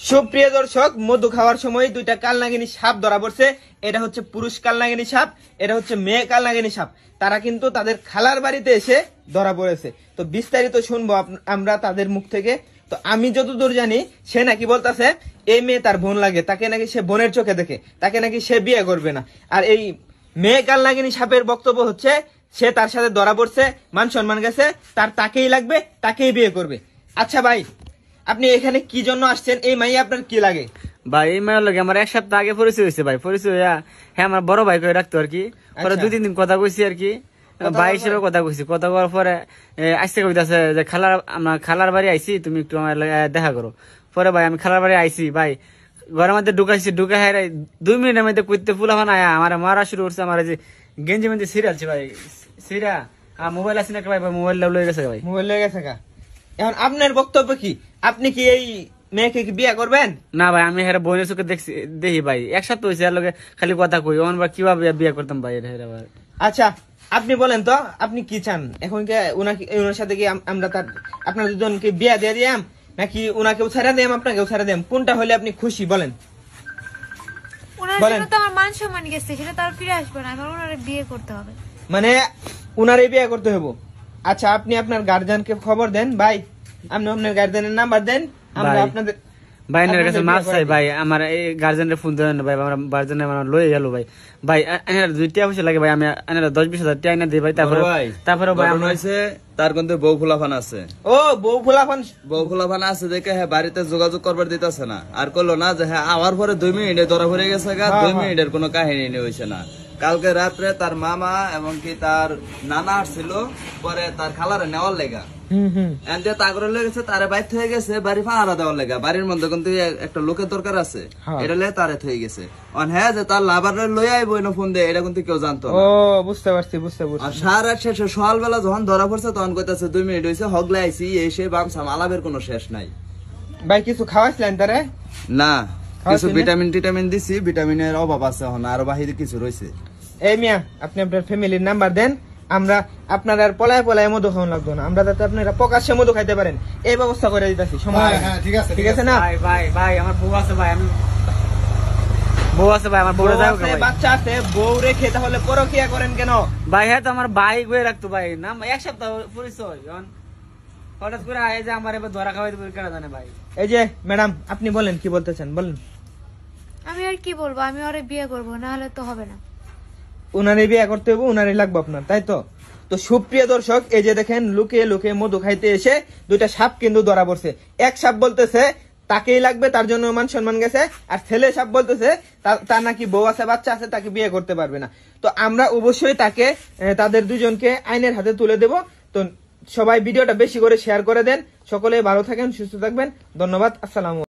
সুপ্রিয় দর্শক, মধু খাওয়ার সময় দুইটা কালনাগিনী সাপ ধরা পড়ছে। এটা হচ্ছে পুরুষ কালনাগিনী সাপ, এটা হচ্ছে মেয়ে কালনাগিনী সাপ। তারা কিন্তু তাদের খালার বাড়িতে এসে ধরা পড়েছে। তো বিস্তারিত শুনবো আমরা তাদের মুখ থেকে। তো আমি যতদূর জানি, সে নাকি বলতেছে এই মেয়ে তার বোন লাগে, তাকে নাকি সে বোনের চোখে দেখে, তাকে নাকি সে বিয়ে করবে না। আর এই মেয়ে কালনাগিনী সাপের বক্তব্য হচ্ছে সে তার সাথে ধরা পড়ছে, মান সম্মান গেছে, তাকেই লাগবে, তাকেই বিয়ে করবে। আচ্ছা ভাই, আপনি এখানে কি জন্য আসছেন? এই মাইয়া আপনার কি লাগে? ভাই এই মায়ের লগে আমার এক সপ্তাহ আগে পরিচয় হয়েছে ভাই। পরিচয় হইয়া হ্যাঁ আমার বড় ভাই করে রাখতো আর কি। পরে 2-3 দিন কথা কইছি আর কি, ভাই হিসেবে কথা কইছি। কথা করার পরে আসতে কইতাছে যে আমরা খালার বাড়ি আইছি, তুমি একটু আমার দেখা করো। পরে ভাই আমি খালার বাড়ি আইছি ভাই, ঘরের মধ্যে ঢুকাইছি, ঢুকা হাই 2 মিনিটের মধ্যে কইতে ফুলাফান আয়া আমার মারা শুরু করছে। আমার যে গেঞ্জি মেঞ্জি সিরিয়ালছে ভাই, সিরা মোবাইল আছে না ভাই, মোবাইল লয়ে গেছে ভাই, মোবাইল লয়ে গেছে। এখন আপনার বক্তব্য কি? আপনি কি এই মেয়েকে কি বিয়ে করবেন? না ভাই, আমি হেরা বোনের চোখে দেখি ভাই, একসাথে হয়েছে আর লোকে খালি কথা কই, ওন বা কিভাবে বিয়ে করতাম ভাই হেরা ভাই। আচ্ছা আপনি বলেন তো, আপনি কি চান এখন? কি ওনার সাথে কি আমরা আপনার দুজনকে বিয়ে দিয়ে দিয়াম, নাকি ওনাকেও ছাড়া দিয়াম আপনাকেও ছাড়া দিয়াম? কোনটা হলে আপনি খুশি বলেন? ওনার জন্য তো আমার মান সম্মান গেছে, সেটা তো আর ফিরে আসবে না। আমার ওনারে বিয়ে করতে হবে, মানে ওনারই বিয়ে করতে হবে। আচ্ছা আপনি আপনার গার্জিয়ানকে খবর দেন ভাই, আপনি আপনার গার্জিয়ানের নাম্বার দেন, আমরা আপনাদের ভাইনের কাছে মাপ চাই ভাই। আমার এই গার্জেনের ফোন দেন ভাই, আমরা গার্জেন আমার লয়ে গেল ভাই। ভাই এনার 2 টাকা পয়সা লাগে ভাই, আমি এনার 10-20 হাজার টাকা এনে দিই ভাই। তারপরে ভাই আমার হয়েছে তার কিন্তু বউ ফুলাফান আছে। ও বউ ফুলাফান আছে দেখে হ্যাঁ বাড়িতে যোগাযোগ করবার দিতেছে না। আর করলো না যে হ্যাঁ আমার পরে 2 মিনিটে ধরা পড়ে গেছে। 2 মিনিটের কোনো কাহিনী নেই হয়েছে না। কালকে রাত্রে তার মামা এবং কি তার নানা আসছিল, পরে তার খালারে নেওয়ার লেগা তাগরে লেগেছে, তারে বাইর হয়ে গেছে বাড়ি পাহারা দেওয়ার লেগা। বাড়ির মধ্যে কিন্তু একটা লোকের দরকার আছে, এটা লে তারে হয়ে গেছে। হ্যাঁ যে তার লাভারে লই আইবো না ফোন দিয়ে, এটা কিন্তু কেউ জানতো না। ও বুঝতে পারছি। আর সারা শেষে সকালবেলা যখন ধরা পড়ছে তখন কইতাছে 2 মিনিট হয়েছে, হগলে আইসি এসে বামসাম আলাপের কোনো শেষ নাই। ভাই কিছু খাওয়াইছিলেন তারে? না, কিছু ভিটামিন দিছি, ভিটামিনের অভাব আছে, এখন আরো বাহিরে কিছু রয়েছে। এই মিয়া, আপনি আপনার ফ্যামিলির নাম্বার দেন, আমরা আপনার আর পলায় মধু খাওয়ানো লাগতো না, আমরা যাতে আপনারা প্রকাশ্যে মধু খাইতে পারেন এই ব্যবস্থা করে দিতেছি। ঠিক আছে না ভাই? আমার বউ আছে ভাই, আমি বউ আছে ভাই, আমার বউ বাচ্চা আছে, বউ রেখে তাহলে পরকিয়া করেন কেন ভাই? হ্যাঁ তো আমার ভাই গয়ে রাখতো ভাই, না এক সপ্তাহ পরিচয়, হঠাৎ করে আয় যে আমার এবার ধরা খাওয়াই দেবে কেন জানে ভাই। এই যে ম্যাডাম, আপনি বলেন কি বলতে চান, বলেন। আমি আর কি বলবো, আমি ওরে বিয়ে করবো, না হলে তো হবে না। উনারে বিয়ে করতে হবে, উনারে লাগবে আপনার, তাই তো? তো সুপ্রিয় দর্শক, এই যে দেখেন লুকিয়ে লুকিয়ে মধু খাইতে এসে 2টা সাপ কিন্তু ধরা পড়ছে। এক সাপ বলতেছে তাকেই লাগবে, তার জন্য মান সম্মান গেছে। আর ছেলে সাপ বলতেছে তার নাকি বউ আছে, বাচ্চা আছে, তাকে বিয়ে করতে পারবে না। তো আমরা অবশ্যই তাদের দুজনকে আইনের হাতে তুলে দেব। তো সবাই ভিডিওটা বেশি করে শেয়ার করে দেন। সকলে ভালো থাকেন, সুস্থ থাকবেন। ধন্যবাদ। আসসালামু আলাইকুম।